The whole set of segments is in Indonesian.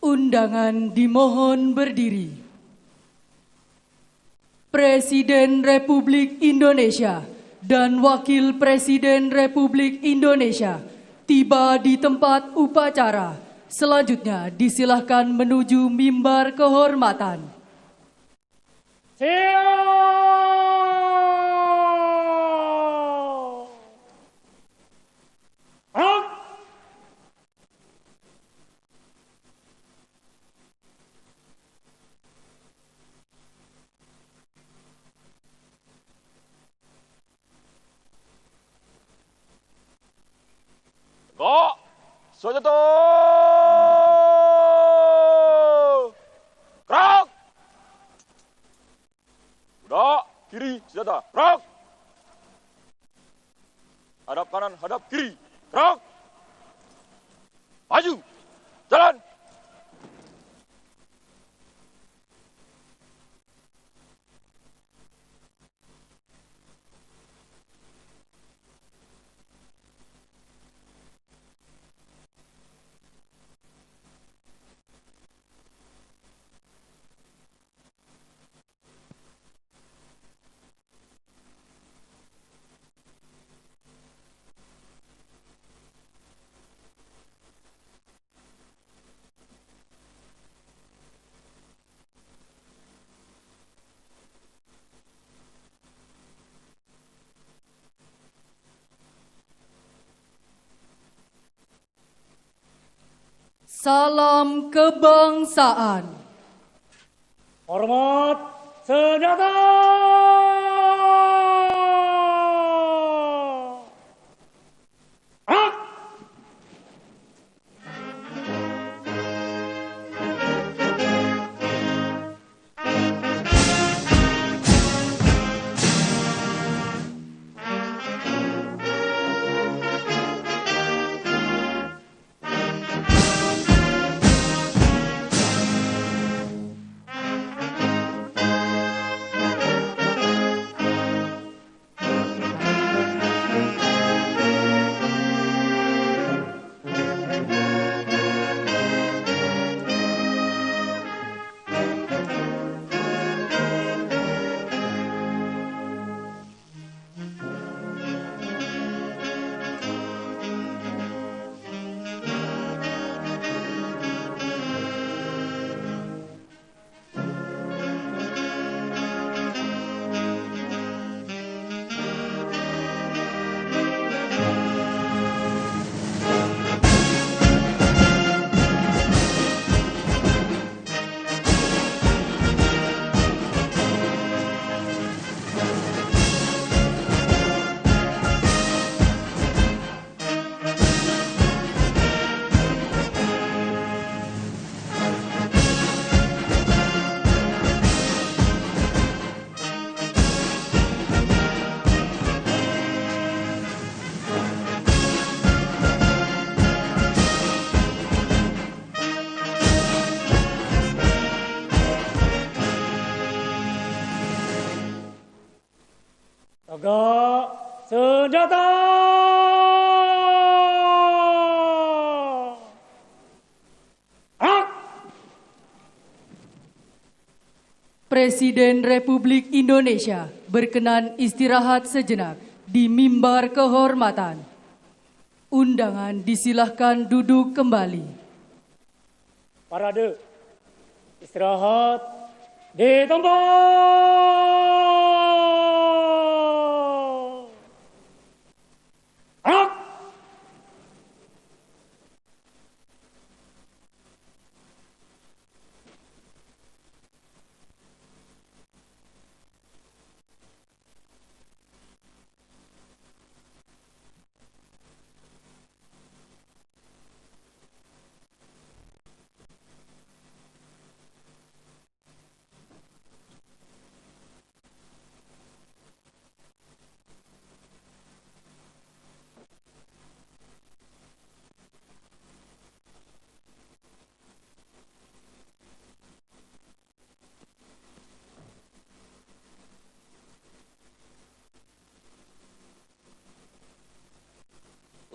Undangan dimohon berdiri. Presiden Republik Indonesia dan Wakil Presiden Republik Indonesia tiba di tempat upacara. Selanjutnya disilahkan menuju mimbar kehormatan. Go! Sojato! Gerak! Udah, kiri, senjata, gerak! Hadap kanan, hadap kiri, gerak! Maju, jalan! Salam kebangsaan. Hormat senjata. Tegak senjata. Presiden Republik Indonesia berkenan istirahat sejenak di mimbar kehormatan. Undangan disilahkan duduk kembali. Parade istirahat di tempat.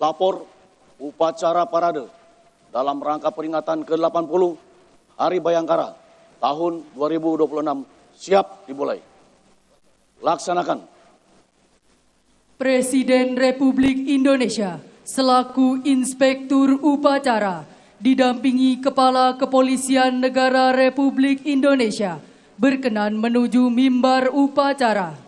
Lapor upacara parade dalam rangka peringatan ke-80 Hari Bayangkara tahun 2026 siap dimulai. Laksanakan. Presiden Republik Indonesia selaku Inspektur Upacara didampingi Kepala Kepolisian Negara Republik Indonesia berkenan menuju mimbar upacara.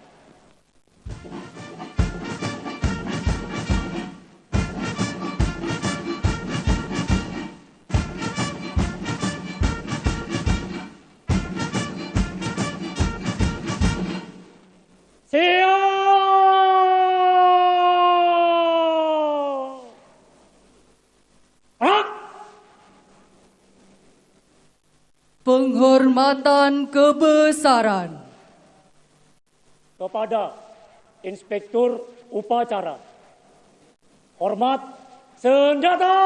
Penghormatan kebesaran kepada Inspektur Upacara. Hormat senjata.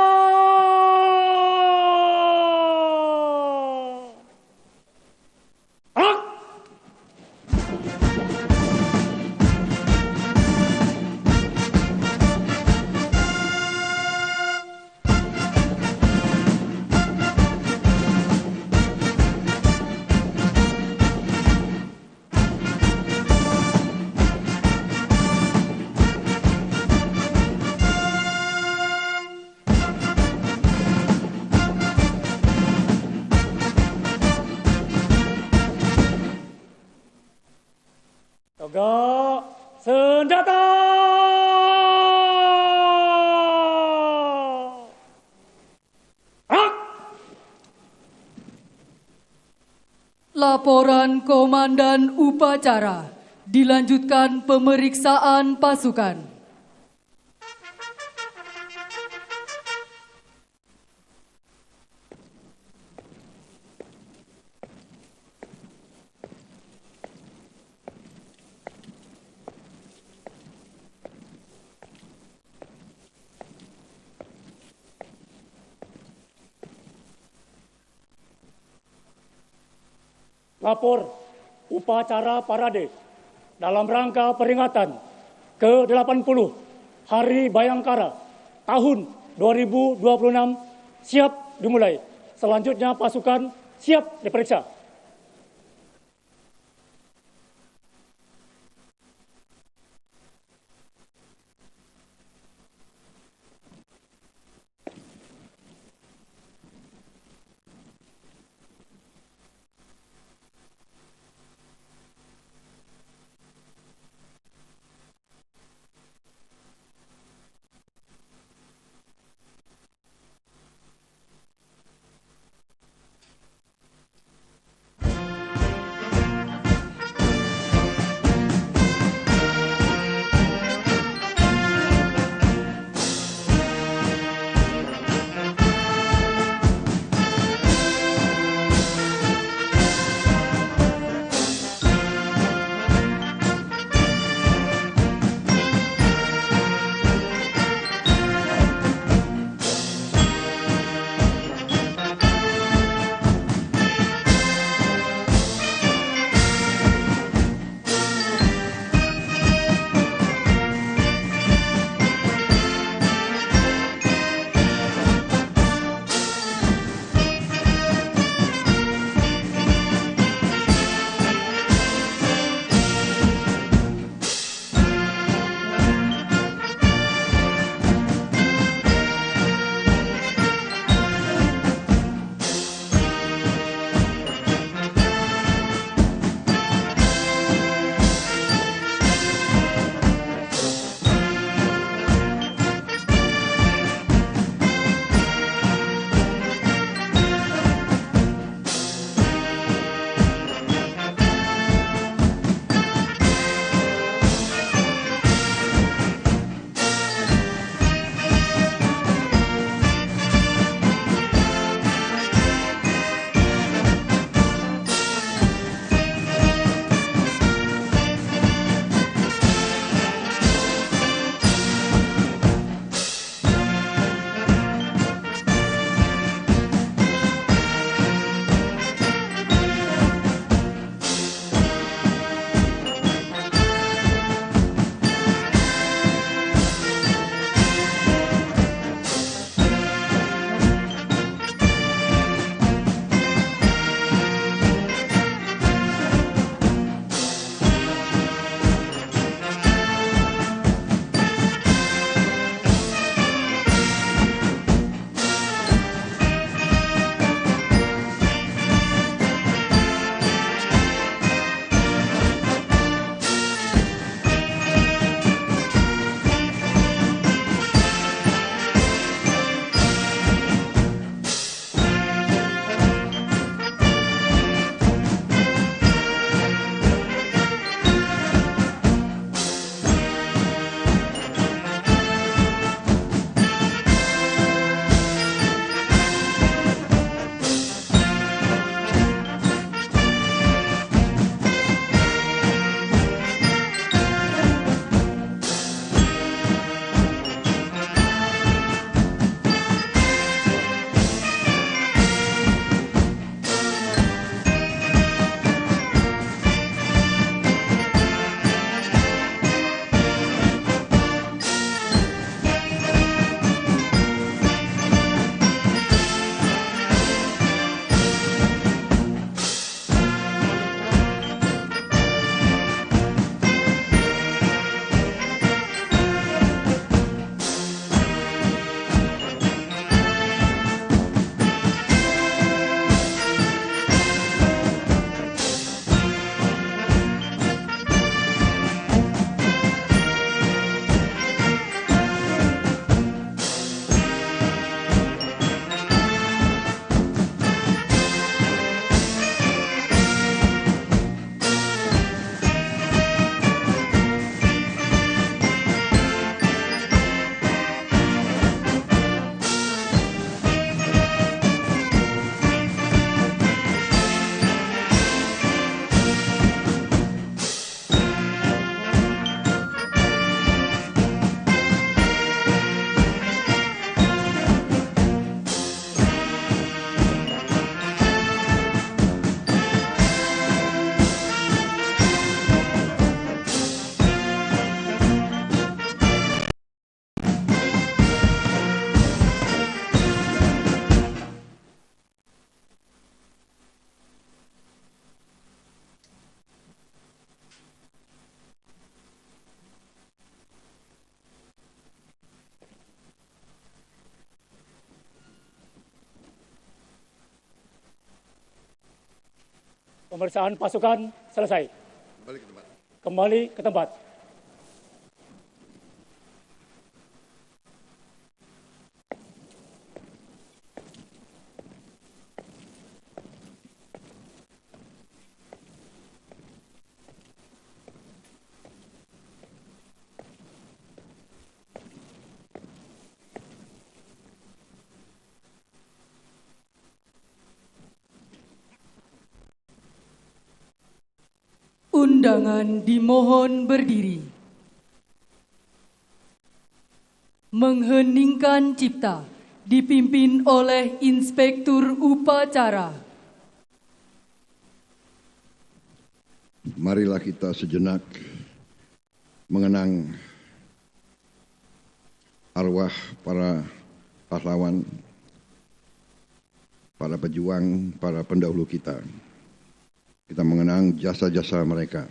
Tegak senjata. Laporan Komandan Upacara. Dilanjutkan pemeriksaan pasukan. Lapor upacara parade dalam rangka peringatan ke-80 Hari Bayangkara tahun 2026 siap dimulai. Selanjutnya pasukan siap diperiksa. Pemeriksaan pasukan selesai. Kembali ke tempat. Kembali ke tempat. Undangan dimohon berdiri. Mengheningkan cipta dipimpin oleh Inspektur Upacara. Marilah kita sejenak mengenang arwah para pahlawan, para pejuang, para pendahulu kita. Kita mengenang jasa-jasa mereka.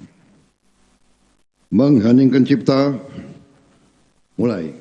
Mengheningkan cipta, mulai.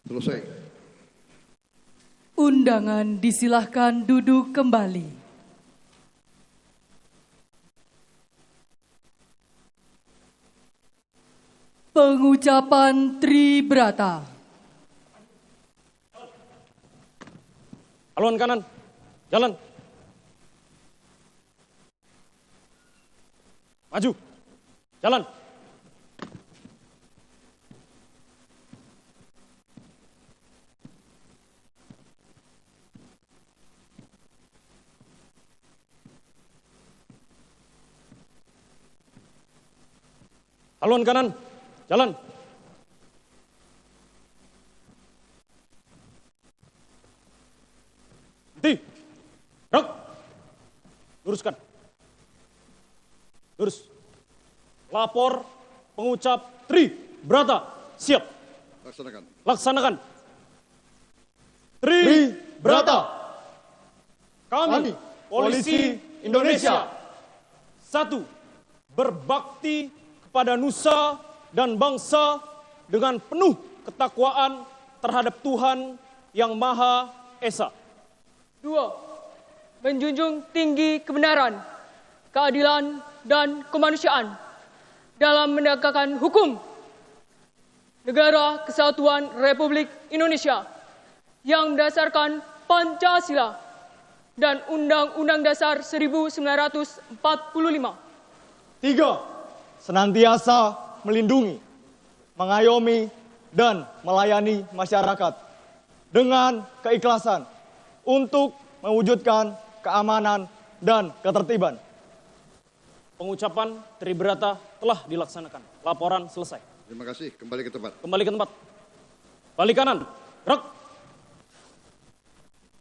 Selesai. Undangan disilahkan duduk kembali. Pengucapan Tribrata. Haluan kanan, jalan. Maju, jalan. Haluan kanan, jalan. Henti. Gerak. Luruskan. Lurus. Lapor pengucap Tribrata. Siap. Laksanakan. Laksanakan. Tribrata. Kami, Polisi Indonesia. 1. Berbakti kepada nusa dan bangsa dengan penuh ketakwaan terhadap Tuhan Yang Maha Esa. 2. Menjunjung tinggi kebenaran, keadilan, dan kemanusiaan dalam menegakkan hukum Negara Kesatuan Republik Indonesia yang berdasarkan Pancasila dan Undang-Undang Dasar 1945. 3. Senantiasa melindungi, mengayomi, dan melayani masyarakat dengan keikhlasan untuk mewujudkan keamanan dan ketertiban. Pengucapan Tribrata telah dilaksanakan. Laporan selesai. Terima kasih. Kembali ke tempat. Kembali ke tempat. Balik kanan. Gerak.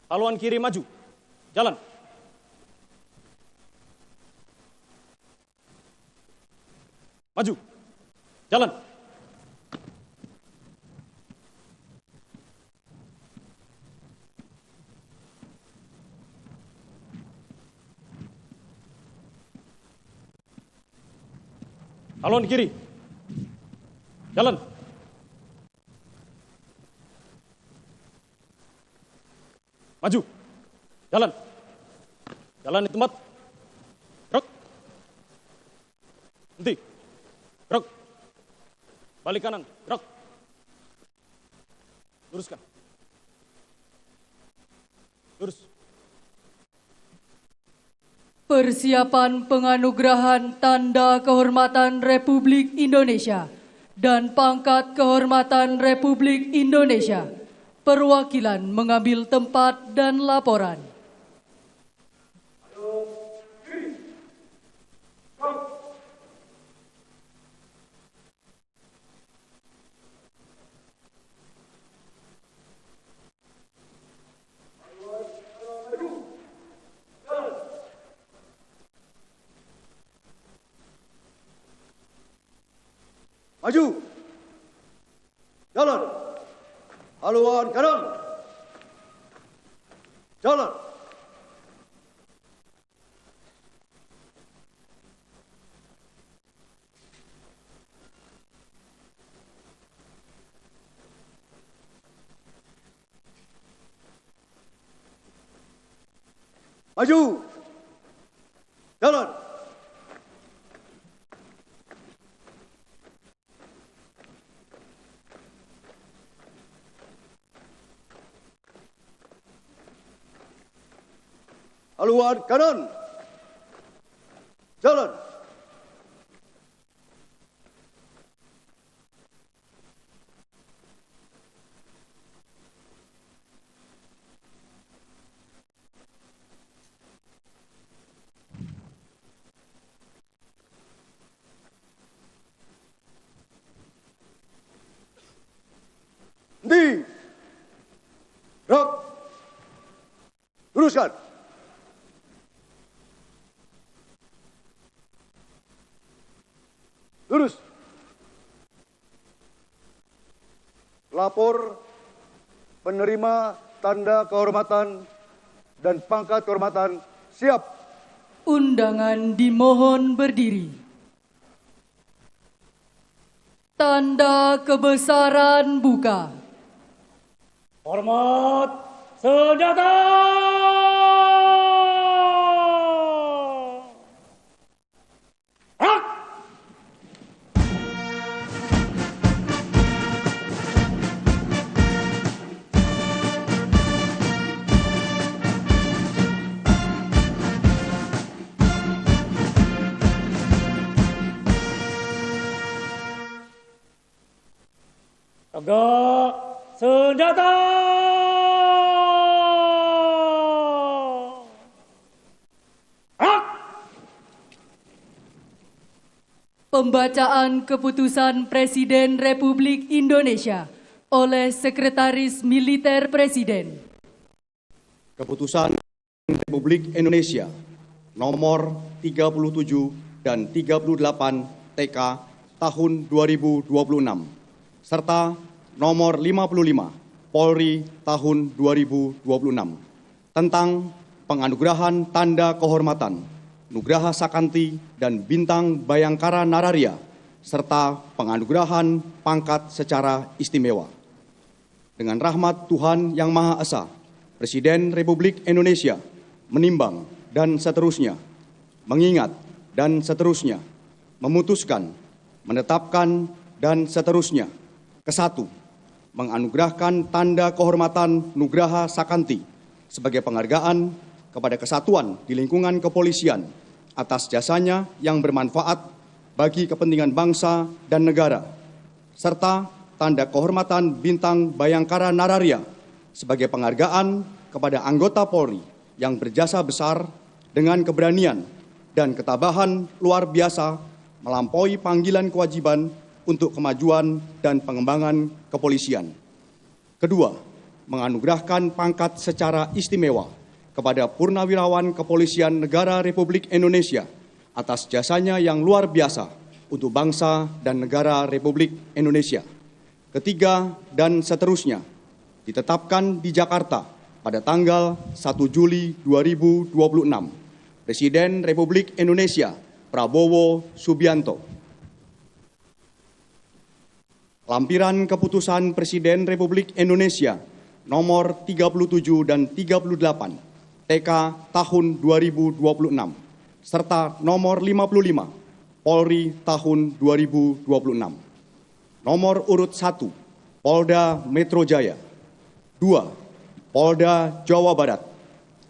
Haluan kiri maju. jalan. Maju, jalan. Haluan kiri, jalan. Maju, jalan. Jalan di tempat. Gerak. Henti. Gerak. Balik kanan, gerak. Luruskan. Lurus. Persiapan penganugerahan Tanda Kehormatan Republik Indonesia dan Pangkat Kehormatan Republik Indonesia. Perwakilan mengambil tempat dan laporan. Maju. Jalan. Haluan kanan. Jalan. Maju. Jalan. Haluan kanan. Jalan. Henti. Gerak. Luruskan. Lurus. Lapor penerima tanda kehormatan dan pangkat kehormatan siap. Undangan dimohon berdiri. Tanda kebesaran buka. Hormat senjata. Tegak senjata. Pembacaan keputusan Presiden Republik Indonesia oleh Sekretaris Militer Presiden. Keputusan Republik Indonesia nomor 37 dan 38 TK tahun 2026 serta nomor 55 Polri tahun 2026 tentang penganugerahan tanda kehormatan Nugraha Sakanti dan Bintang Bayangkara Nararia serta penganugerahan pangkat secara istimewa. Dengan rahmat Tuhan Yang Maha Esa, Presiden Republik Indonesia menimbang dan seterusnya, mengingat dan seterusnya, memutuskan, menetapkan dan seterusnya. Kesatu, menganugerahkan tanda kehormatan Nugraha Sakanti sebagai penghargaan kepada kesatuan di lingkungan kepolisian atas jasanya yang bermanfaat bagi kepentingan bangsa dan negara, serta tanda kehormatan Bintang Bayangkara Nararia sebagai penghargaan kepada anggota Polri yang berjasa besar dengan keberanian dan ketabahan luar biasa melampaui panggilan kewajiban untuk kemajuan dan pengembangan kepolisian. Kedua, menganugerahkan pangkat secara istimewa kepada Purnawirawan Kepolisian Negara Republik Indonesia atas jasanya yang luar biasa untuk bangsa dan negara Republik Indonesia. Ketiga, dan seterusnya, ditetapkan di Jakarta pada tanggal 1 Juli 2026. Presiden Republik Indonesia Prabowo Subianto. Lampiran Keputusan Presiden Republik Indonesia nomor 37 dan 38 TK tahun 2026 serta nomor 55 Polri tahun 2026. Nomor urut 1 Polda Metro Jaya, 2 Polda Jawa Barat,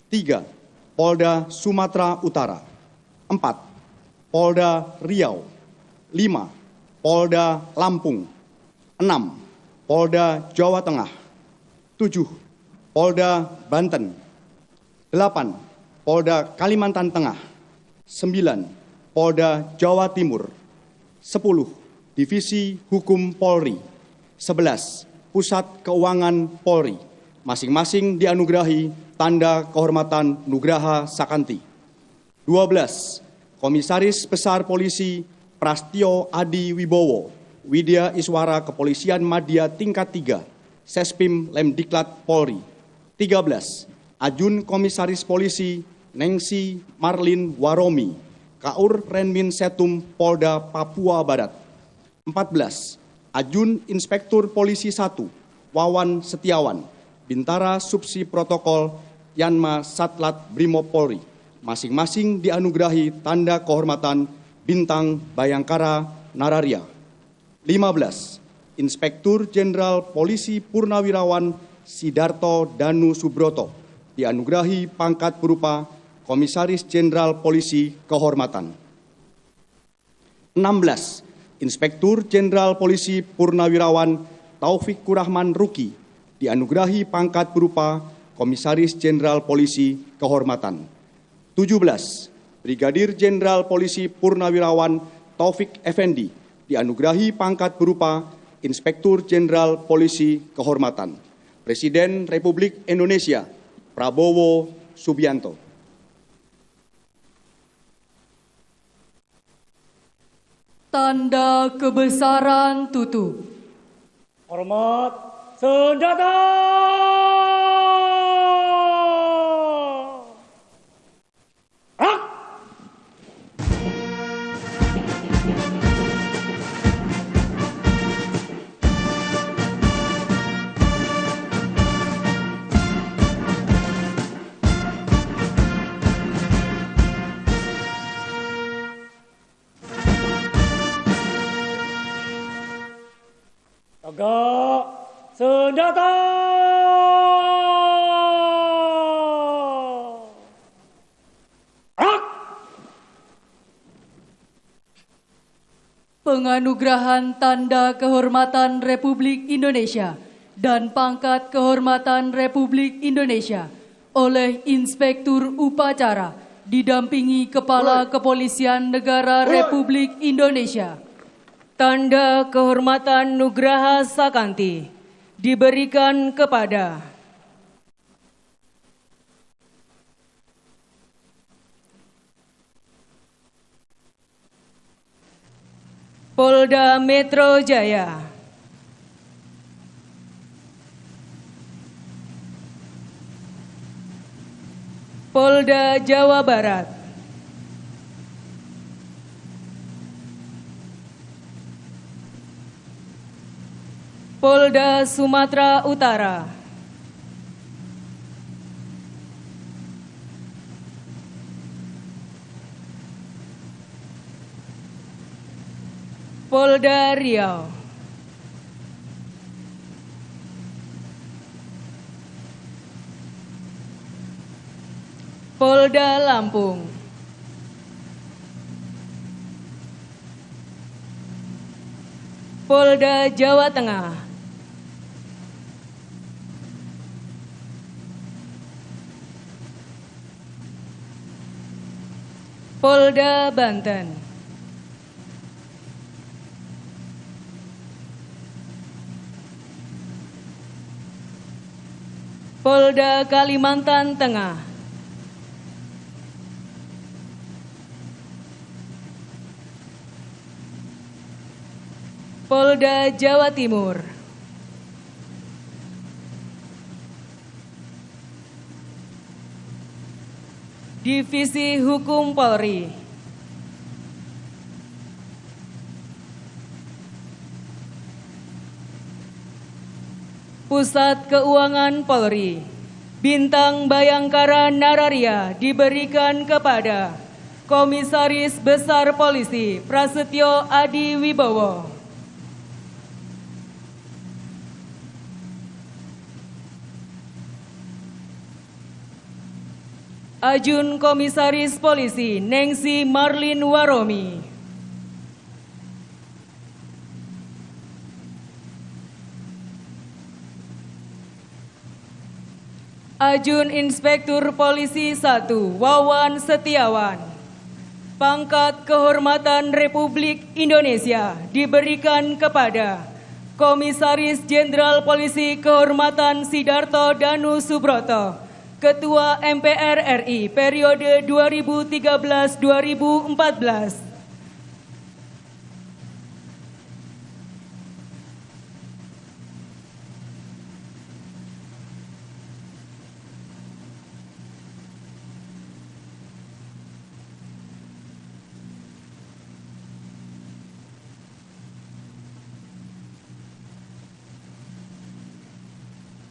3 Polda Sumatera Utara, 4 Polda Riau, 5 Polda Lampung, 6 Polda Jawa Tengah, 7 Polda Banten, 8 Polda Kalimantan Tengah, 9 Polda Jawa Timur, 10 Divisi Hukum Polri, 11 Pusat Keuangan Polri, masing-masing dianugerahi tanda kehormatan Nugraha Sakanti. 12 Komisaris Besar Polisi Prastio Adi Wibowo, Widya Iswara Kepolisian Madya Tingkat 3, Sespim Lemdiklat Polri. 13 Ajun Komisaris Polisi Nengsi Marlin Waromi, Kaur Renmin Setum Polda Papua Barat. 14 Ajun Inspektur Polisi 1 Wawan Setiawan, Bintara Subsi Protokol Yanma Satlat Brimob Polri, masing-masing dianugerahi tanda kehormatan Bintang Bayangkara Nararia. 15 Inspektur Jenderal Polisi Purnawirawan Sidarto Danu Subroto dianugerahi pangkat berupa Komisaris Jenderal Polisi Kehormatan. 16 Inspektur Jenderal Polisi Purnawirawan Taufik Kurahman Ruki dianugerahi pangkat berupa Komisaris Jenderal Polisi Kehormatan. 17 Brigadir Jenderal Polisi Purnawirawan Taufik Effendi dianugerahi pangkat berupa Inspektur Jenderal Polisi Kehormatan. Presiden Republik Indonesia Prabowo Subianto. Tanda kebesaran tutup. Hormat senjata. Rak! Tegak senjata. Rak! Penganugerahan Tanda Kehormatan Republik Indonesia dan Pangkat Kehormatan Republik Indonesia oleh Inspektur Upacara didampingi Kepala Kepolisian Negara Republik Indonesia. Tanda kehormatan Nugraha Sakanti diberikan kepada Polda Metro Jaya, Polda Jawa Barat, Polda Sumatera Utara, Polda Riau, Polda Lampung, Polda Jawa Tengah, Polda Banten, Polda Kalimantan Tengah, Polda Jawa Timur. Divisi Hukum Polri. Pusat Keuangan Polri. Bintang Bayangkara Nararia diberikan kepada Komisaris Besar Polisi Prasetyo Adi Wibowo. Ajun Komisaris Polisi Nengsi Marlin Waromi. Ajun Inspektur Polisi 1 Wawan Setiawan. Pangkat Kehormatan Republik Indonesia diberikan kepada Komisaris Jenderal Polisi Kehormatan Sidarto Danu Subroto, Ketua MPR RI periode 2013-2014.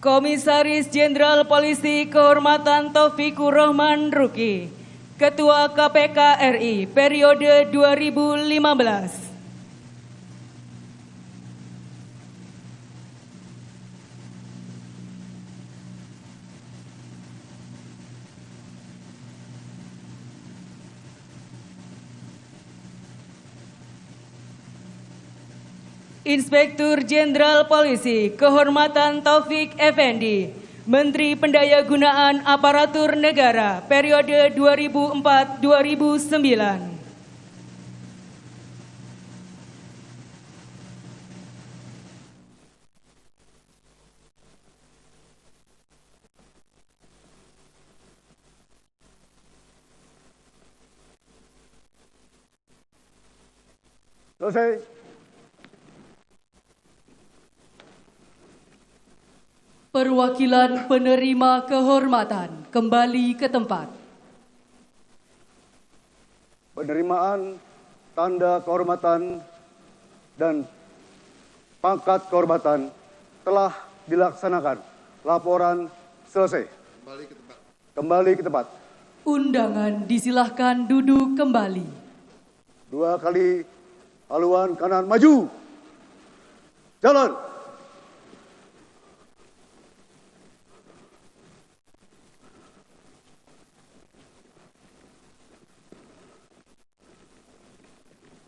Komisaris Jenderal Polisi Kehormatan Taufikur Rahman Ruki, Ketua KPK RI periode 2015. Inspektur Jenderal Polisi Kehormatan Taufik Effendi, Menteri Pendayagunaan Aparatur Negara periode 2004-2009. Selesai. Perwakilan penerima kehormatan kembali ke tempat. Penerimaan tanda kehormatan dan pangkat kehormatan telah dilaksanakan. Laporan selesai. Kembali ke tempat. Undangan disilahkan duduk kembali. 2 kali haluan kanan maju. Jalan.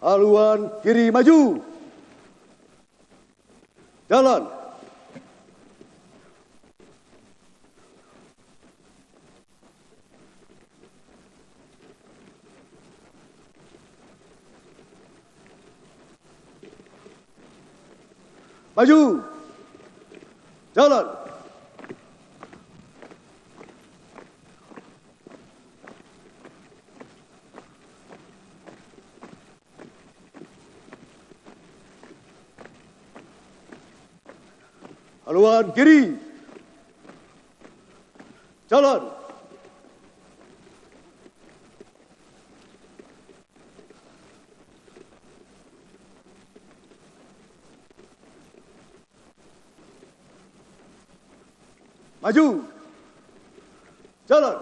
Haluan kiri maju. Jalan. Maju. Jalan. Haluan kiri. Jalan. Maju. Jalan.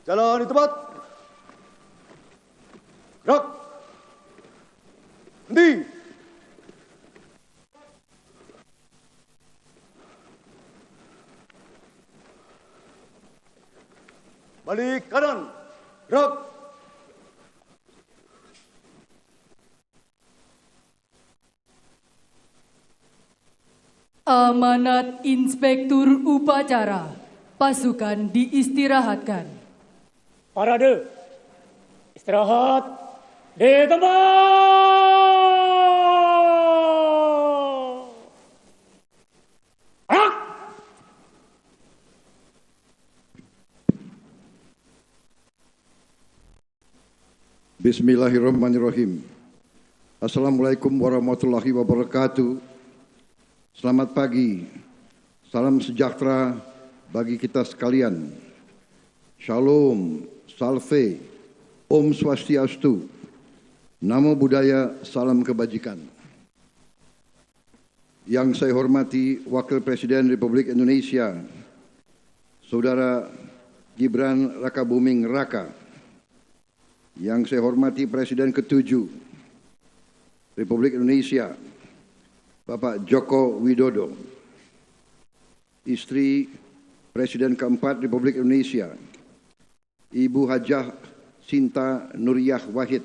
Jalan di tempat. Gerak. Henti. Balik kanan. Gerak. Amanat Inspektur Upacara. Pasukan diistirahatkan. Parade. Istirahat di tempat. Gerak. Bismillahirrahmanirrahim. Assalamualaikum warahmatullahi wabarakatuh. Selamat pagi, salam sejahtera bagi kita sekalian. Shalom, salve, Om Swastiastu, Namo Buddhaya, salam kebajikan. Yang saya hormati Wakil Presiden Republik Indonesia, Saudara Gibran Rakabuming Raka. Yang saya hormati Presiden ke-7 Republik Indonesia, Bapak Joko Widodo. Istri Presiden ke-4 Republik Indonesia, Ibu Hajah Sinta Nuriyah Wahid.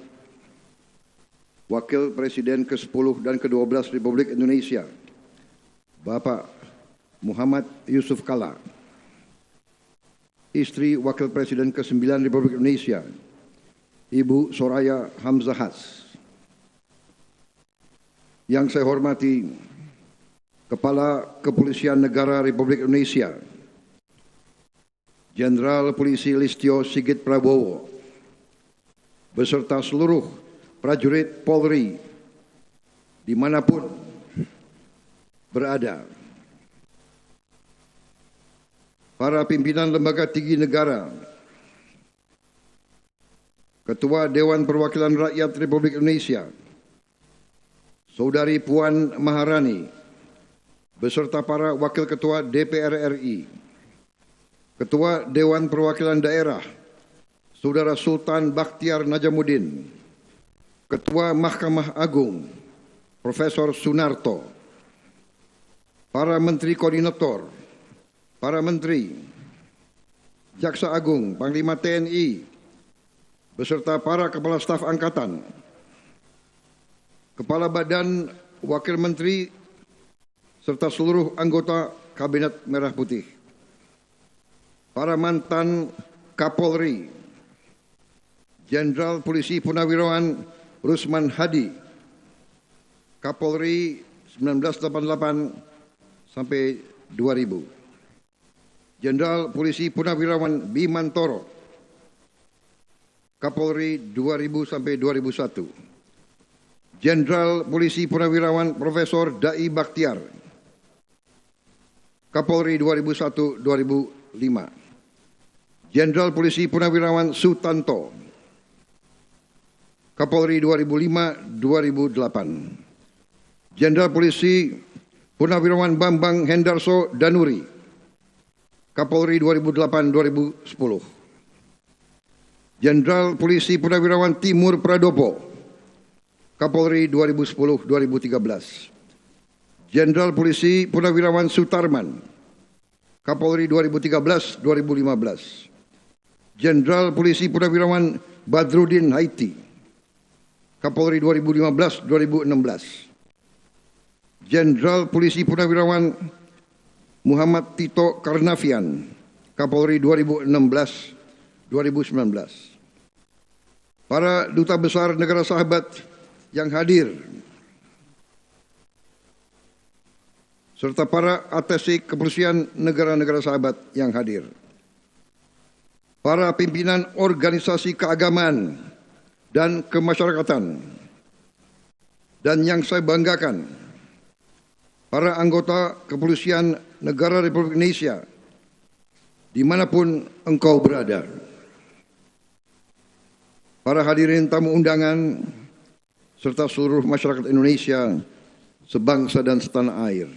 Wakil Presiden ke-10 dan ke-12 Republik Indonesia, Bapak Muhammad Yusuf Kalla. Istri Wakil Presiden ke-9 Republik Indonesia, Ibu Soraya Hamzahas. Yang saya hormati Kepala Kepolisian Negara Republik Indonesia, Jenderal Polisi Listio Sigit Prabowo, beserta seluruh prajurit Polri dimanapun berada. Para pimpinan lembaga tinggi negara, Ketua Dewan Perwakilan Rakyat Republik Indonesia, Saudari Puan Maharani, beserta para Wakil Ketua DPR RI, Ketua Dewan Perwakilan Daerah, Saudara Sultan Bakhtiar Najamuddin, Ketua Mahkamah Agung, Profesor Sunarto, para Menteri Koordinator, para Menteri, Jaksa Agung, Panglima TNI, beserta para Kepala Staf Angkatan, Kepala Badan, Wakil Menteri, serta seluruh anggota Kabinet Merah Putih, para mantan Kapolri, Jenderal Polisi Purnawirawan Rusman Hadi, Kapolri 1988 sampai 2000, Jenderal Polisi Purnawirawan Bimantoro, Kapolri 2000 sampai 2001, Jenderal Polisi Purnawirawan Profesor Dai Bakhtiar, Kapolri 2001-2005, Jenderal Polisi Purnawirawan Sutanto, Kapolri 2005-2008, Jenderal Polisi Purnawirawan Bambang Hendarso Danuri, Kapolri 2008-2010, Jenderal Polisi Purnawirawan Timur Pradopo, Kapolri 2010-2013, Jenderal Polisi Purnawirawan Sutarman, Kapolri 2013-2015, Jenderal Polisi Purnawirawan Badrudin Haiti, Kapolri 2015-2016, Jenderal Polisi Purnawirawan Muhammad Tito Karnavian, Kapolri 2016-2019. Para duta besar negara sahabat yang hadir, serta para atasé kepolisian negara-negara sahabat yang hadir, para pimpinan organisasi keagamaan dan kemasyarakatan, dan yang saya banggakan, para anggota kepolisian negara Republik Indonesia, dimanapun engkau berada. Para hadirin tamu undangan, serta seluruh masyarakat Indonesia sebangsa dan setanah air.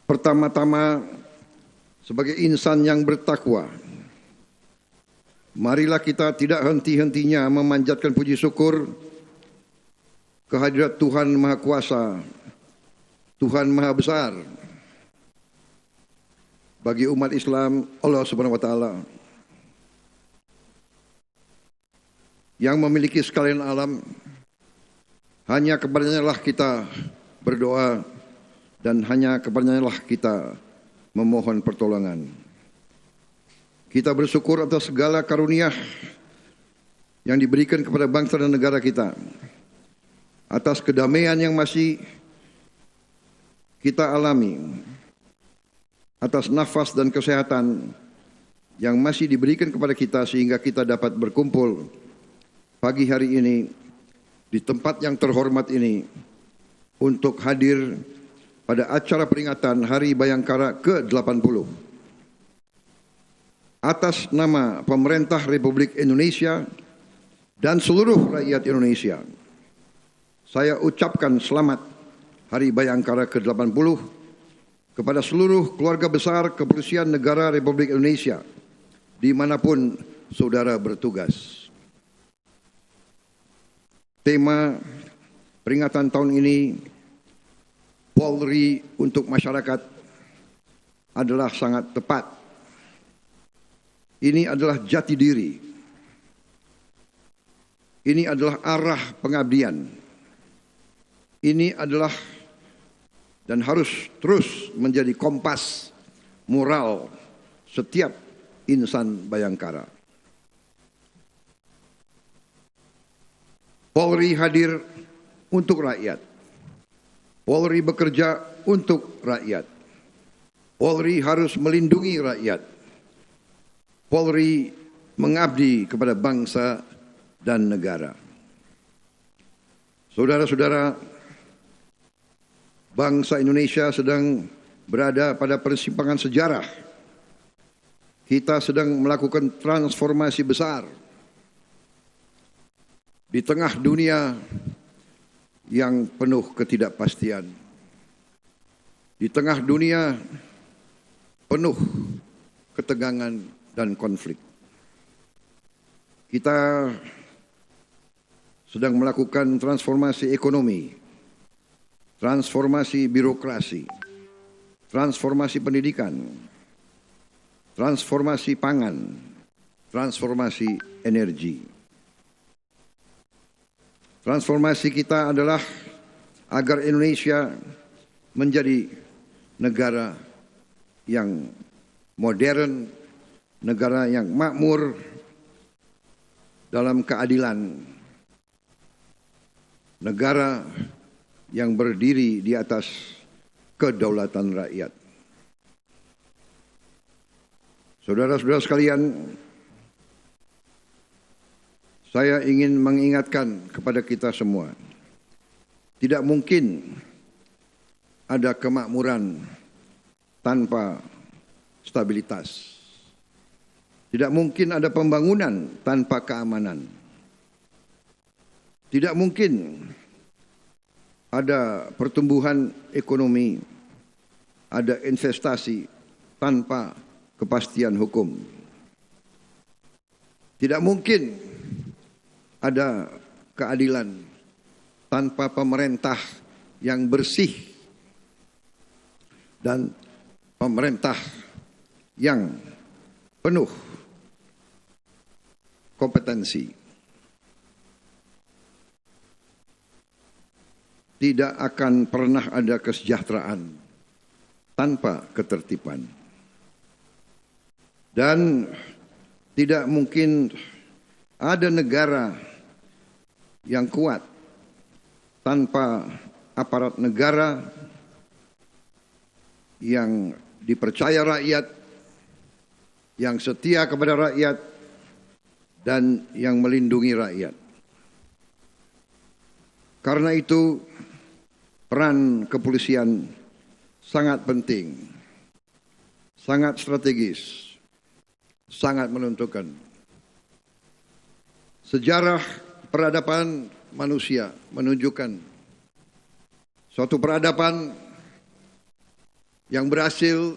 Pertama-tama, sebagai insan yang bertakwa, marilah kita tidak henti-hentinya memanjatkan puji syukur kehadirat Tuhan Maha Kuasa, Tuhan Maha Besar, bagi umat Islam, Allah Subhanahu wa Ta'ala, yang memiliki sekalian alam. Hanya kepadanya lah kita berdoa dan hanya kepadanya lah kita memohon pertolongan. Kita bersyukur atas segala karunia yang diberikan kepada bangsa dan negara kita, atas kedamaian yang masih kita alami, atas nafas dan kesehatan yang masih diberikan kepada kita sehingga kita dapat berkumpul pagi hari ini di tempat yang terhormat ini untuk hadir pada acara peringatan Hari Bayangkara ke-80. Atas nama pemerintah Republik Indonesia dan seluruh rakyat Indonesia, saya ucapkan selamat Hari Bayangkara ke-80 kepada seluruh keluarga besar Kepolisian Negara Republik Indonesia dimanapun saudara bertugas. Tema peringatan tahun ini, Polri untuk masyarakat, adalah sangat tepat. Ini adalah jati diri. Ini adalah arah pengabdian. Ini adalah dan harus terus menjadi kompas moral setiap insan Bayangkara. Polri hadir untuk rakyat. Polri bekerja untuk rakyat. Polri harus melindungi rakyat. Polri mengabdi kepada bangsa dan negara. Saudara-saudara, bangsa Indonesia sedang berada pada persimpangan sejarah. Kita sedang melakukan transformasi besar. Di tengah dunia yang penuh ketidakpastian. Di tengah dunia penuh ketegangan dan konflik. Kita sedang melakukan transformasi ekonomi, transformasi birokrasi, transformasi pendidikan, transformasi pangan, transformasi energi. Transformasi kita adalah agar Indonesia menjadi negara yang modern, negara yang makmur dalam keadilan, negara yang berdiri di atas kedaulatan rakyat. Saudara-saudara sekalian, saya ingin mengingatkan kepada kita semua, tidak mungkin ada kemakmuran tanpa stabilitas. Tidak mungkin ada pembangunan tanpa keamanan. Tidak mungkin ada pertumbuhan ekonomi, ada investasi tanpa kepastian hukum. Tidak mungkin ada keadilan tanpa pemerintah yang bersih dan pemerintah yang penuh kompetensi. Tidak akan pernah ada kesejahteraan tanpa ketertiban. Dan tidak mungkin ada negara yang kuat tanpa aparat negara yang dipercaya rakyat, yang setia kepada rakyat, dan yang melindungi rakyat. Karena itu, peran kepolisian sangat penting, sangat strategis, sangat menentukan. Sejarah peradaban manusia menunjukkan suatu peradaban yang berhasil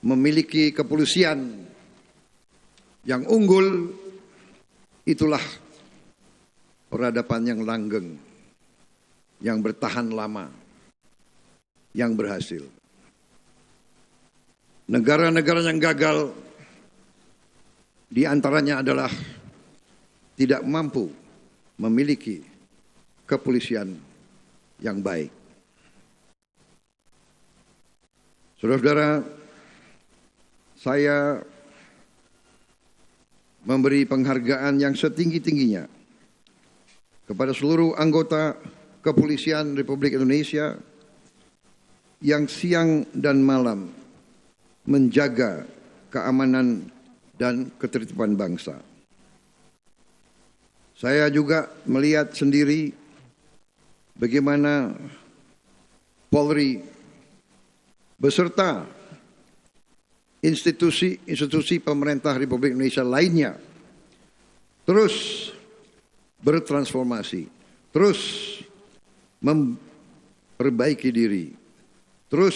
memiliki kepolisian yang unggul, itulah peradaban yang langgeng, yang bertahan lama, yang berhasil. Negara-negara yang gagal di antaranya adalah tidak mampu memiliki kepolisian yang baik. Saudara-saudara, saya memberi penghargaan yang setinggi-tingginya kepada seluruh anggota Kepolisian Republik Indonesia yang siang dan malam menjaga keamanan dan ketertiban bangsa. Saya juga melihat sendiri bagaimana Polri beserta institusi pemerintah Republik Indonesia lainnya terus bertransformasi, terus memperbaiki diri, terus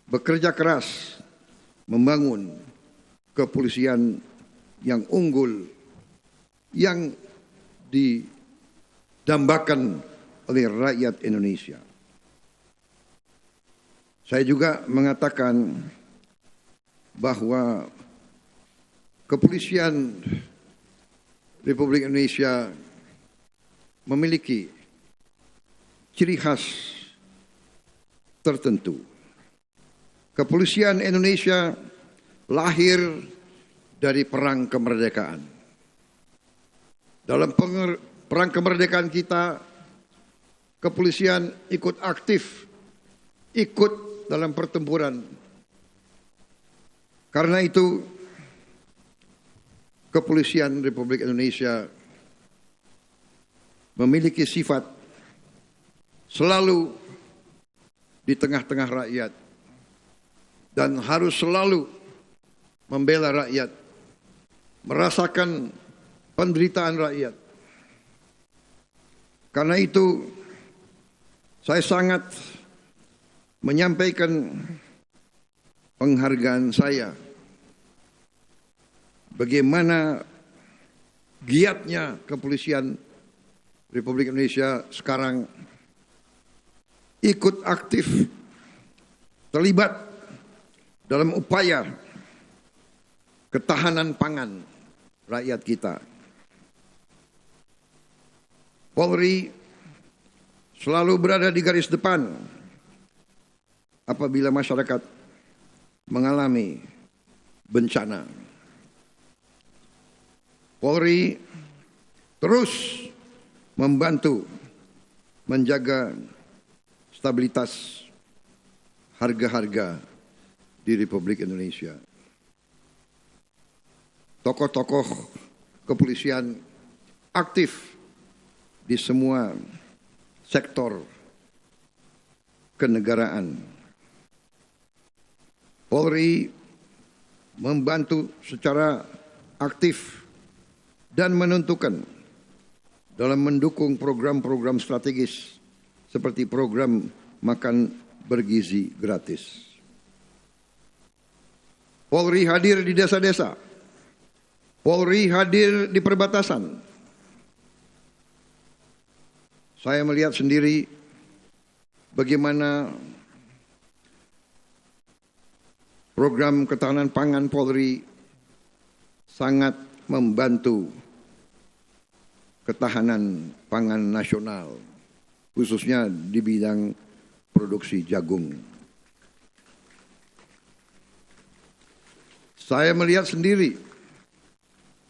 bekerja keras membangun kepolisian yang unggul, yang didambakan oleh rakyat Indonesia. Saya juga mengatakan bahwa kepolisian Republik Indonesia memiliki ciri khas tertentu. Kepolisian Indonesia lahir dari perang kemerdekaan. Dalam perang kemerdekaan kita, kepolisian ikut aktif, ikut dalam pertempuran. Karena itu, kepolisian Republik Indonesia memiliki sifat selalu di tengah-tengah rakyat dan harus selalu membela rakyat, merasakan penderitaan rakyat. Karena itu, saya sangat menyampaikan penghargaan saya bagaimana giatnya kepolisian Republik Indonesia sekarang ikut aktif terlibat dalam upaya ketahanan pangan rakyat kita. Polri selalu berada di garis depan apabila masyarakat mengalami bencana. Polri terus membantu menjaga stabilitas harga-harga di Republik Indonesia. Tokoh-tokoh kepolisian aktif di semua sektor kenegaraan. Polri membantu secara aktif dan menentukan dalam mendukung program-program strategis seperti program makan bergizi gratis. Polri hadir di desa-desa. Polri hadir di perbatasan. Saya melihat sendiri bagaimana program ketahanan pangan Polri sangat membantu ketahanan pangan nasional, khususnya di bidang produksi jagung. Saya melihat sendiri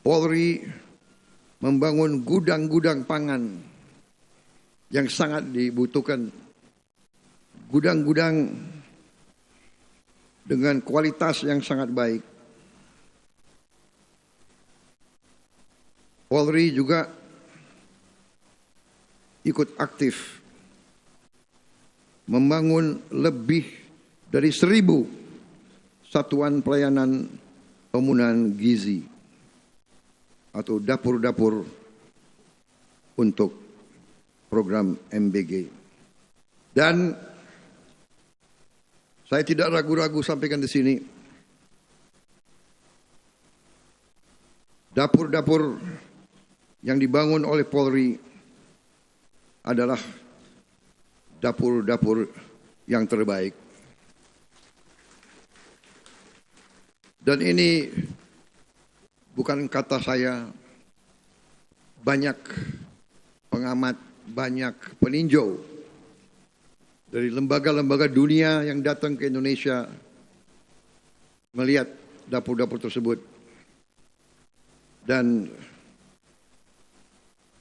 Polri membangun gudang-gudang pangan yang sangat dibutuhkan, gudang-gudang dengan kualitas yang sangat baik. Polri juga ikut aktif membangun lebih dari 1.000 satuan pelayanan pemenuhan gizi atau dapur-dapur untuk program MBG. Dan saya tidak ragu-ragu sampaikan di sini, dapur-dapur yang dibangun oleh Polri adalah dapur-dapur yang terbaik. Dan ini bukan kata saya, banyak pengamat, banyak peninjau dari lembaga-lembaga dunia yang datang ke Indonesia melihat dapur-dapur tersebut. Dan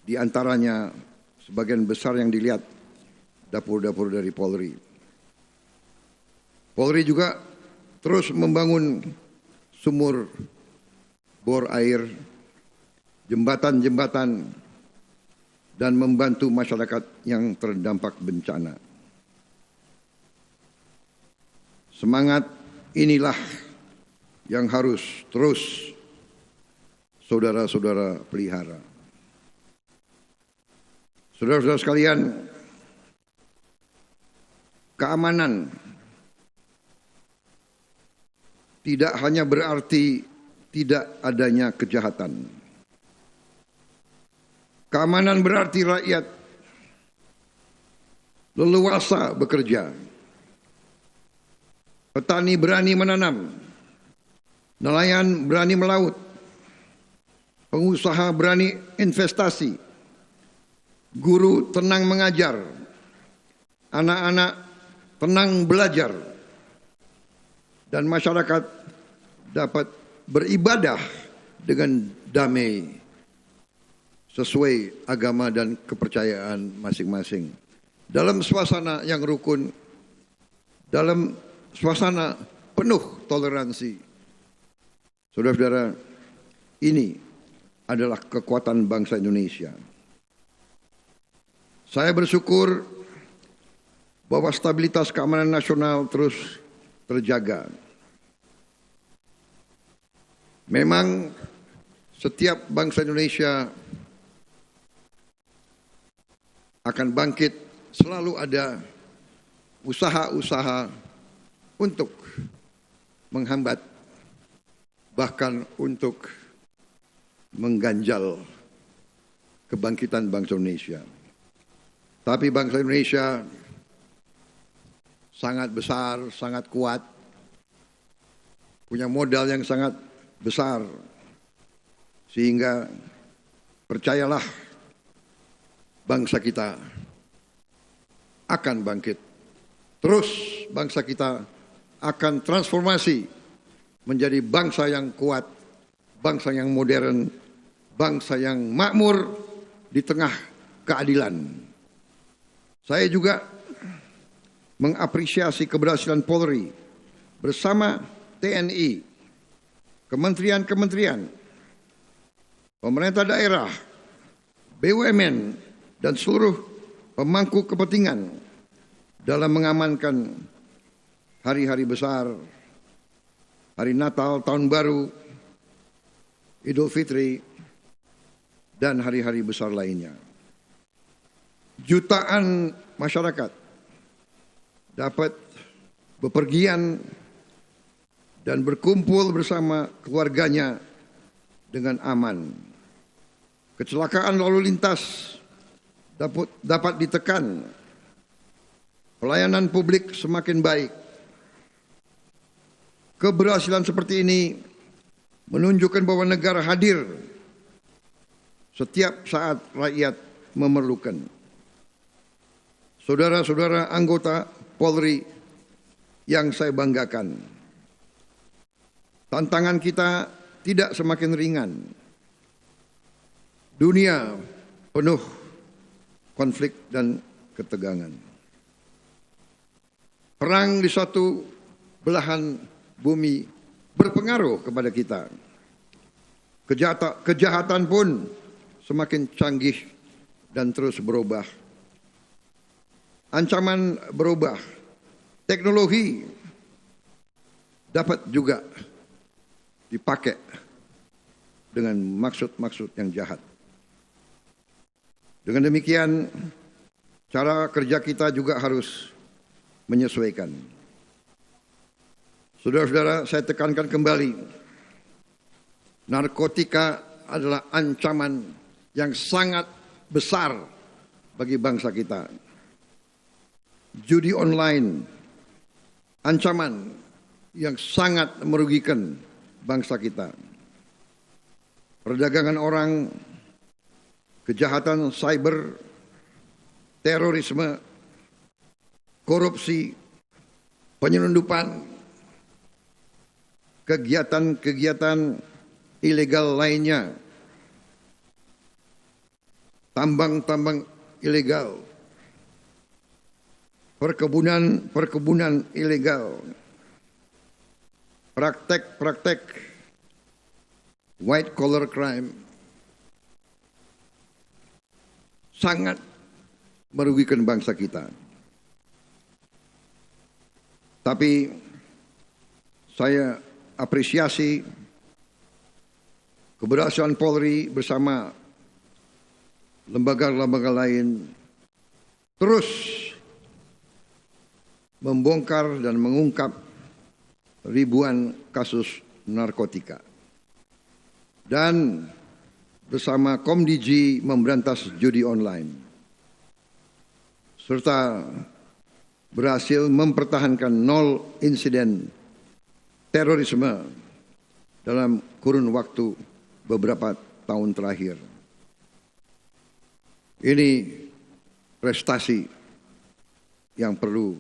di antaranya sebagian besar yang dilihat dapur-dapur dari Polri. Polri juga terus membangun sumur bor air, jembatan-jembatan dan membantu masyarakat yang terdampak bencana. Semangat inilah yang harus terus saudara-saudara pelihara. Saudara-saudara sekalian, keamanan tidak hanya berarti tidak adanya kejahatan. Keamanan berarti rakyat leluasa bekerja. Petani berani menanam, nelayan berani melaut, pengusaha berani investasi, guru tenang mengajar, anak-anak tenang belajar, dan masyarakat dapat beribadah dengan damai sesuai agama dan kepercayaan masing-masing. Dalam suasana yang rukun, dalam suasana penuh toleransi. Saudara-saudara, ini adalah kekuatan bangsa Indonesia. Saya bersyukur bahwa stabilitas keamanan nasional terus terjaga. Memang setiap bangsa Indonesia akan bangkit, selalu ada usaha-usaha untuk menghambat, bahkan untuk mengganjal kebangkitan bangsa Indonesia. Tapi bangsa Indonesia sangat besar, sangat kuat, punya modal yang sangat besar, sehingga percayalah bangsa kita akan bangkit. Terus bangsa kita akan transformasi menjadi bangsa yang kuat, bangsa yang modern, bangsa yang makmur di tengah keadilan. Saya juga mengapresiasi keberhasilan Polri bersama TNI, kementerian-kementerian, pemerintah daerah, BUMN, dan seluruh pemangku kepentingan dalam mengamankan hari-hari besar, hari Natal, Tahun Baru, Idul Fitri, dan hari-hari besar lainnya. Jutaan masyarakat dapat bepergian dan berkumpul bersama keluarganya dengan aman. Kecelakaan lalu lintas dapat ditekan. Pelayanan publik semakin baik. Keberhasilan seperti ini menunjukkan bahwa negara hadir setiap saat rakyat memerlukan. Saudara-saudara anggota Polri yang saya banggakan, tantangan kita tidak semakin ringan. Dunia penuh konflik dan ketegangan. Perang di suatu belahan bumi berpengaruh kepada kita. Kejahatan pun semakin canggih dan terus berubah. Ancaman berubah. Teknologi dapat juga dipakai dengan maksud-maksud yang jahat. Dengan demikian, cara kerja kita juga harus menyesuaikan. Saudara-saudara, saya tekankan kembali, narkotika adalah ancaman yang sangat besar bagi bangsa kita. Judi online, ancaman yang sangat merugikan bangsa kita. Perdagangan orang, kejahatan cyber, terorisme, korupsi, penyelundupan, kegiatan-kegiatan ilegal lainnya, tambang-tambang ilegal, perkebunan ilegal, praktek-praktek white collar crime, sangat merugikan bangsa kita. Tapi saya apresiasi keberhasilan Polri bersama lembaga-lembaga lain terus membongkar dan mengungkap ribuan kasus narkotika. Dan bersama Komdiji memberantas judi online. Serta berhasil mempertahankan 0 insiden terorisme dalam kurun waktu beberapa tahun terakhir. Ini prestasi yang perlu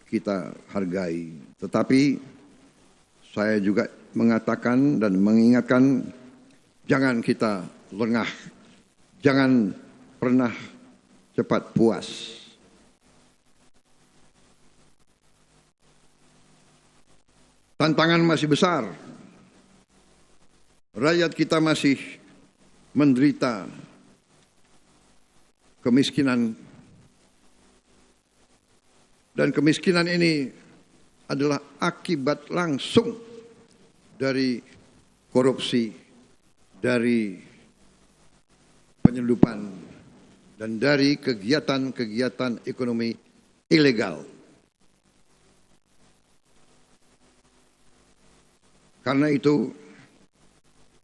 kita hargai. Tetapi saya juga mengatakan dan mengingatkan, jangan kita lengah, jangan pernah cepat puas. Tantangan masih besar. Rakyat kita masih menderita kemiskinan. Dan kemiskinan ini adalah akibat langsung dari korupsi, dari penyelundupan, dan dari kegiatan-kegiatan ekonomi ilegal. Karena itu,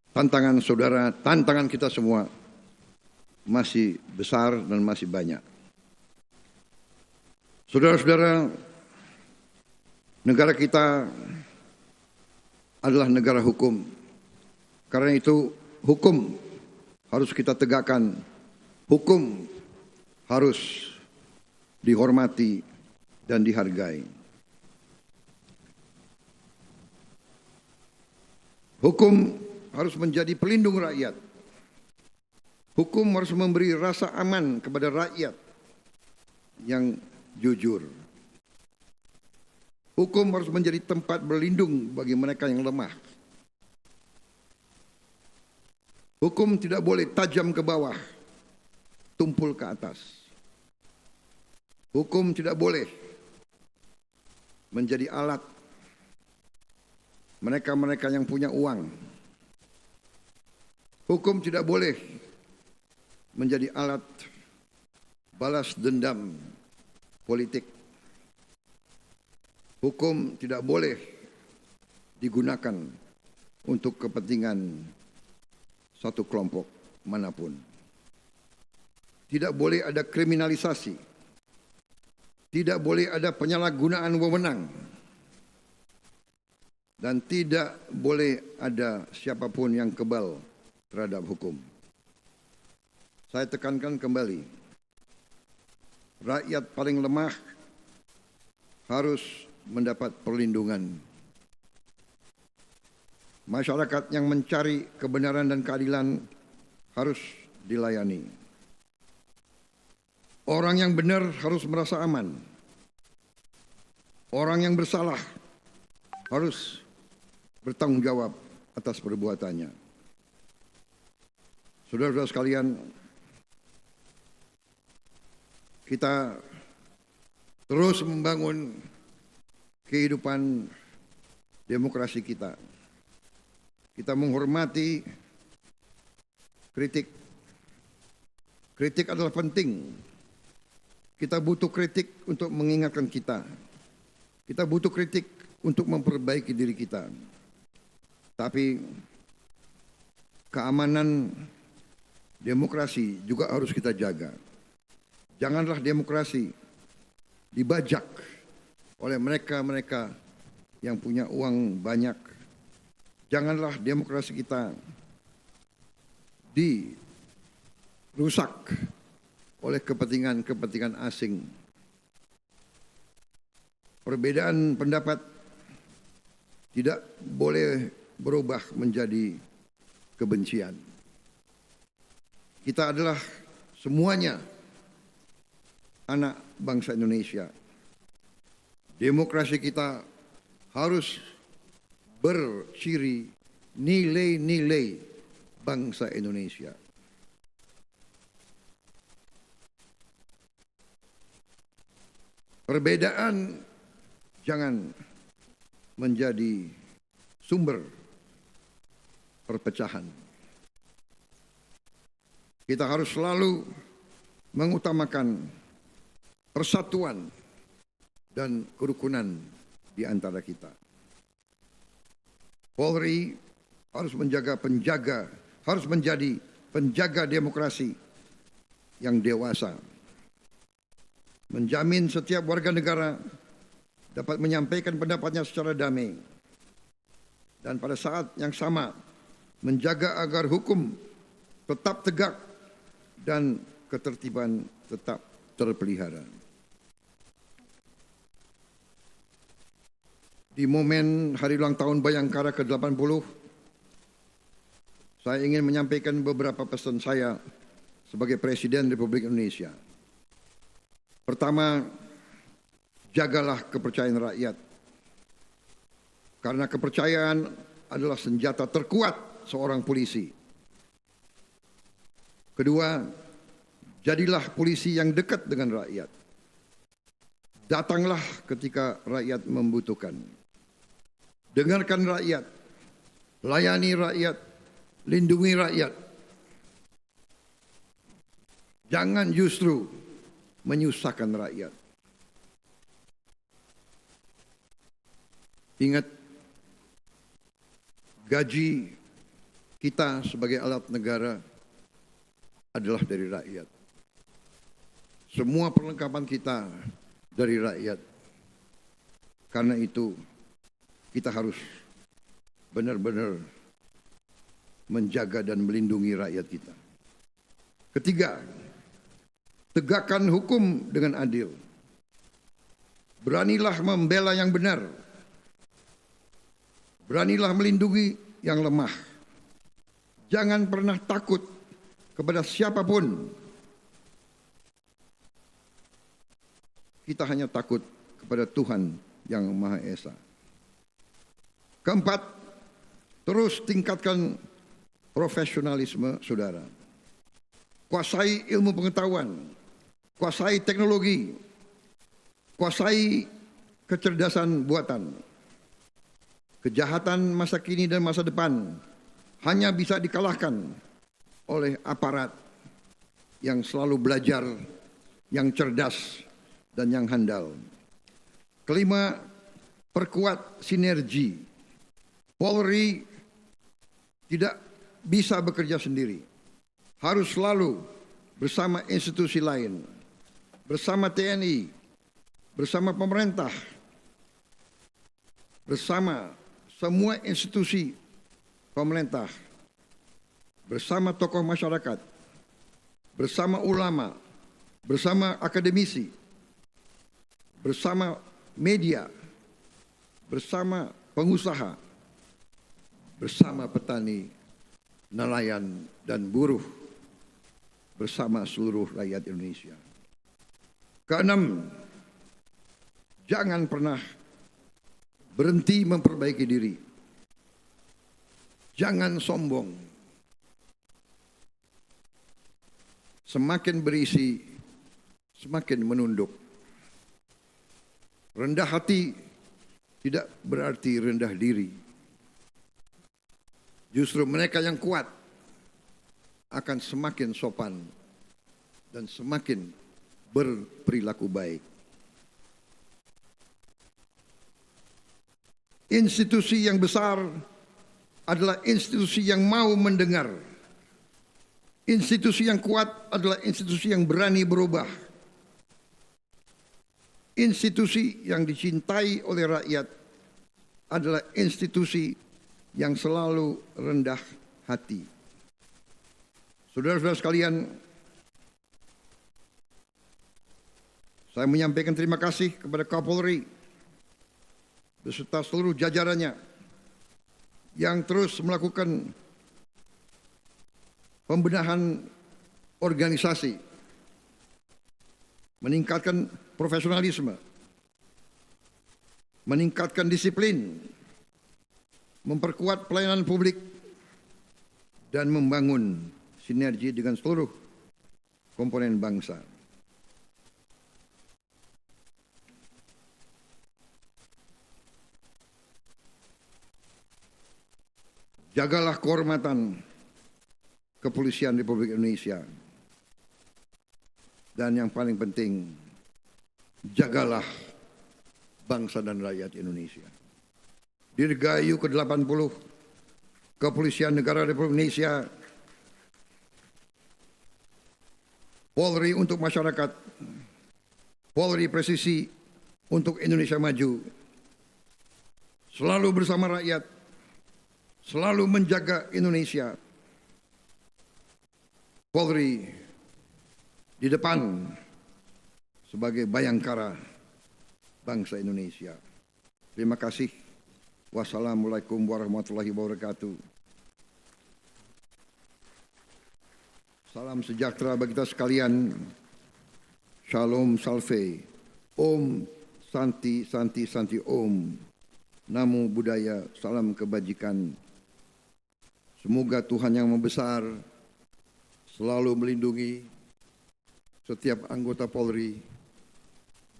tantangan saudara, tantangan kita semua masih besar dan masih banyak. Saudara-saudara, negara kita adalah negara hukum. Karena itu, hukum harus kita tegakkan. Hukum harus dihormati dan dihargai. Hukum harus menjadi pelindung rakyat. Hukum harus memberi rasa aman kepada rakyat yang jujur. Hukum harus menjadi tempat berlindung bagi mereka yang lemah. Hukum tidak boleh tajam ke bawah, tumpul ke atas. Hukum tidak boleh menjadi alat mereka-mereka yang punya uang. Hukum tidak boleh menjadi alat balas dendam politik. Hukum tidak boleh digunakan untuk kepentingan satu kelompok manapun. Tidak boleh ada kriminalisasi. Tidak boleh ada penyalahgunaan wewenang. Dan tidak boleh ada siapapun yang kebal terhadap hukum. Saya tekankan kembali, rakyat paling lemah harus mendapat perlindungan. Masyarakat yang mencari kebenaran dan keadilan harus dilayani. Orang yang benar harus merasa aman. Orang yang bersalah harus bertanggung jawab atas perbuatannya. Saudara-saudara sekalian, kita terus membangun kehidupan demokrasi kita. Kita menghormati kritik. Kritik adalah penting. Kita butuh kritik untuk mengingatkan kita. Kita butuh kritik untuk memperbaiki diri kita. Tapi keamanan demokrasi juga harus kita jaga. Janganlah demokrasi dibajak oleh mereka-mereka yang punya uang banyak. Janganlah demokrasi kita dirusak oleh kepentingan-kepentingan asing. Perbedaan pendapat tidak boleh berubah menjadi kebencian. Kita adalah semuanya anak bangsa Indonesia. Demokrasi kita harus berciri nilai-nilai bangsa Indonesia. Perbedaan jangan menjadi sumber perpecahan. Kita harus selalu mengutamakan persatuan dan kerukunan di antara kita. Polri harus menjadi penjaga demokrasi yang dewasa, menjamin setiap warga negara dapat menyampaikan pendapatnya secara damai, dan pada saat yang sama menjaga agar hukum tetap tegak dan ketertiban tetap terpelihara. Di momen Hari Ulang Tahun Bayangkara ke-80, saya ingin menyampaikan beberapa pesan saya sebagai Presiden Republik Indonesia. Pertama, jagalah kepercayaan rakyat. Karena kepercayaan adalah senjata terkuat seorang polisi. Kedua, jadilah polisi yang dekat dengan rakyat. Datanglah ketika rakyat membutuhkan. Dengarkan rakyat, layani rakyat, lindungi rakyat. Jangan justru menyusahkan rakyat. Ingat, gaji kita sebagai alat negara adalah dari rakyat. Semua perlengkapan kita dari rakyat. Karena itu, kita harus benar-benar menjaga dan melindungi rakyat kita. Ketiga, tegakkan hukum dengan adil. Beranilah membela yang benar. Beranilah melindungi yang lemah. Jangan pernah takut kepada siapapun. Kita hanya takut kepada Tuhan yang Maha Esa. Keempat, terus tingkatkan profesionalisme saudara. Kuasai ilmu pengetahuan, kuasai teknologi, kuasai kecerdasan buatan. Kejahatan masa kini dan masa depan hanya bisa dikalahkan oleh aparat yang selalu belajar, yang cerdas, dan yang handal. Kelima, perkuat sinergi. Polri tidak bisa bekerja sendiri. Harus selalu bersama institusi lain, bersama TNI, bersama pemerintah, bersama semua institusi pemerintah, bersama tokoh masyarakat, bersama ulama, bersama akademisi, bersama media, bersama pengusaha, bersama petani, nelayan, dan buruh, bersama seluruh rakyat Indonesia. Keenam, jangan pernah berhenti memperbaiki diri. Jangan sombong. Semakin berisi, semakin menunduk. Rendah hati tidak berarti rendah diri. Justru mereka yang kuat akan semakin sopan dan semakin berperilaku baik. Institusi yang besar adalah institusi yang mau mendengar. Institusi yang kuat adalah institusi yang berani berubah. Institusi yang dicintai oleh rakyat adalah institusi yang selalu rendah hati. Saudara-saudara sekalian, saya menyampaikan terima kasih kepada Kapolri beserta seluruh jajarannya yang terus melakukan pembenahan organisasi, meningkatkan profesionalisme, meningkatkan disiplin, memperkuat pelayanan publik, dan membangun sinergi dengan seluruh komponen bangsa. jagalah kehormatan Kepolisian Republik Indonesia. Dan yang paling penting, jagalah bangsa dan rakyat Indonesia. Dirgahayu ke-80 Kepolisian Negara Republik Indonesia, Polri untuk masyarakat, Polri presisi untuk Indonesia maju, selalu bersama rakyat, selalu menjaga Indonesia. Polri di depan sebagai bayangkara bangsa Indonesia. Terima kasih. Wassalamualaikum warahmatullahi wabarakatuh. Salam sejahtera bagi kita sekalian. Shalom Salve. Om Santi Santi Santi Om. Namo Buddhaya. Salam kebajikan. Semoga Tuhan yang Maha Besar selalu melindungi setiap anggota Polri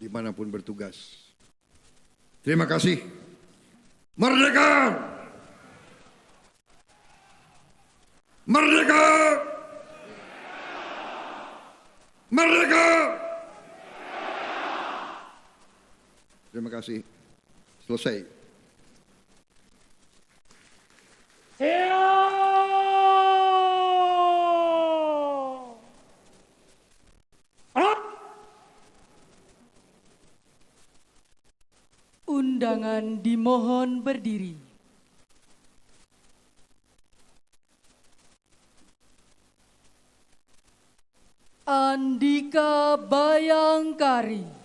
dimanapun bertugas. Terima kasih. Merdeka! Merdeka! Merdeka! Terima kasih. Selesai. Undangan dimohon berdiri. Andika Bayangkari.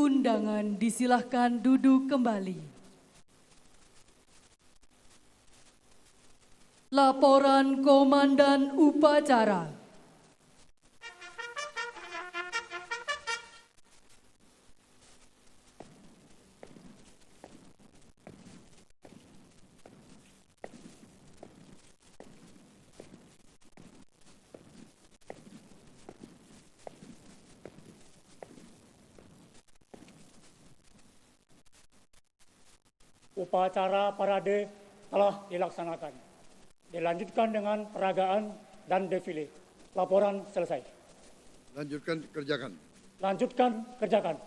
Undangan disilahkan duduk kembali. Laporan Komandan Upacara. Upacara parade telah dilaksanakan. Dilanjutkan dengan peragaan dan defile. Laporan selesai. Lanjutkan kerjakan. Lanjutkan kerjakan.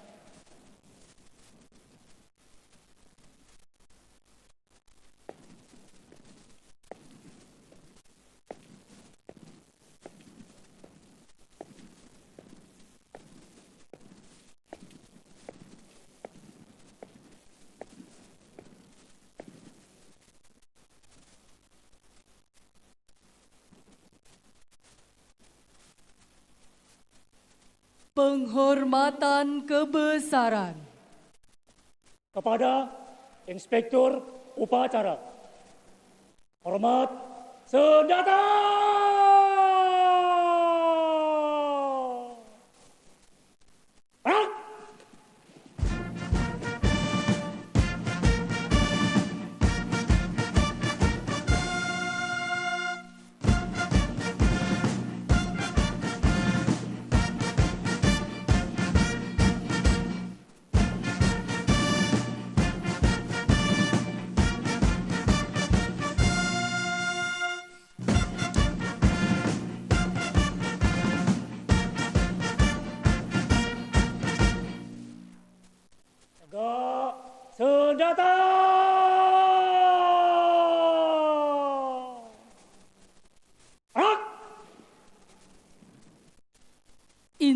Penghormatan kebesaran kepada Inspektur Upacara. Hormat senjata.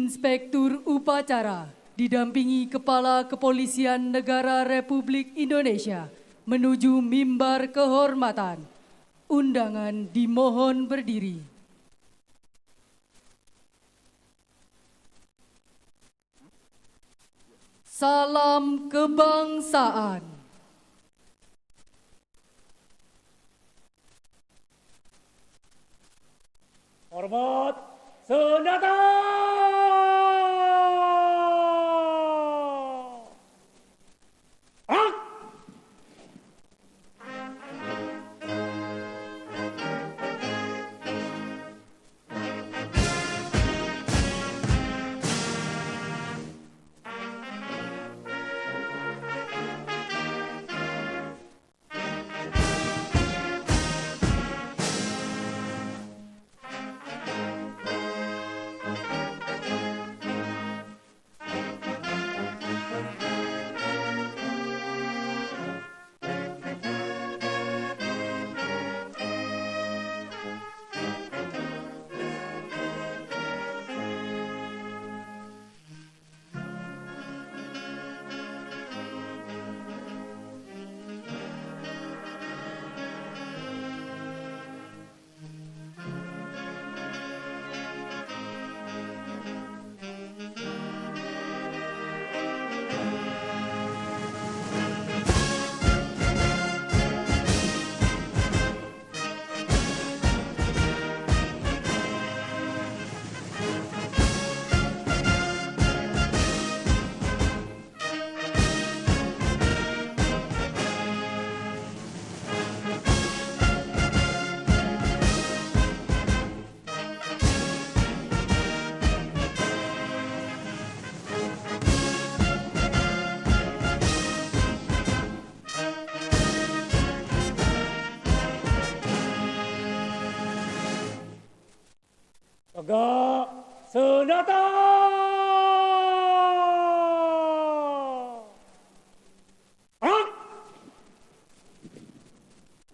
Inspektur Upacara didampingi Kepala Kepolisian Negara Republik Indonesia menuju mimbar kehormatan. Undangan dimohon berdiri. Salam kebangsaan. Hormat senjata. Hak! Tegak senjata. Hak!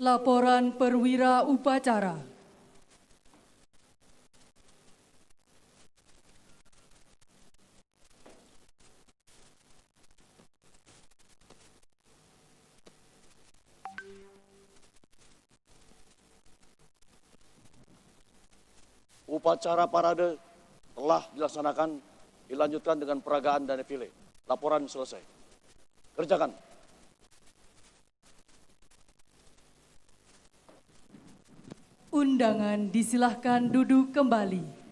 Laporan perwira upacara. Upacara parade telah dilaksanakan, dilanjutkan dengan peragaan dan defile. Laporan selesai. Kerjakan. Undangan disilahkan duduk kembali.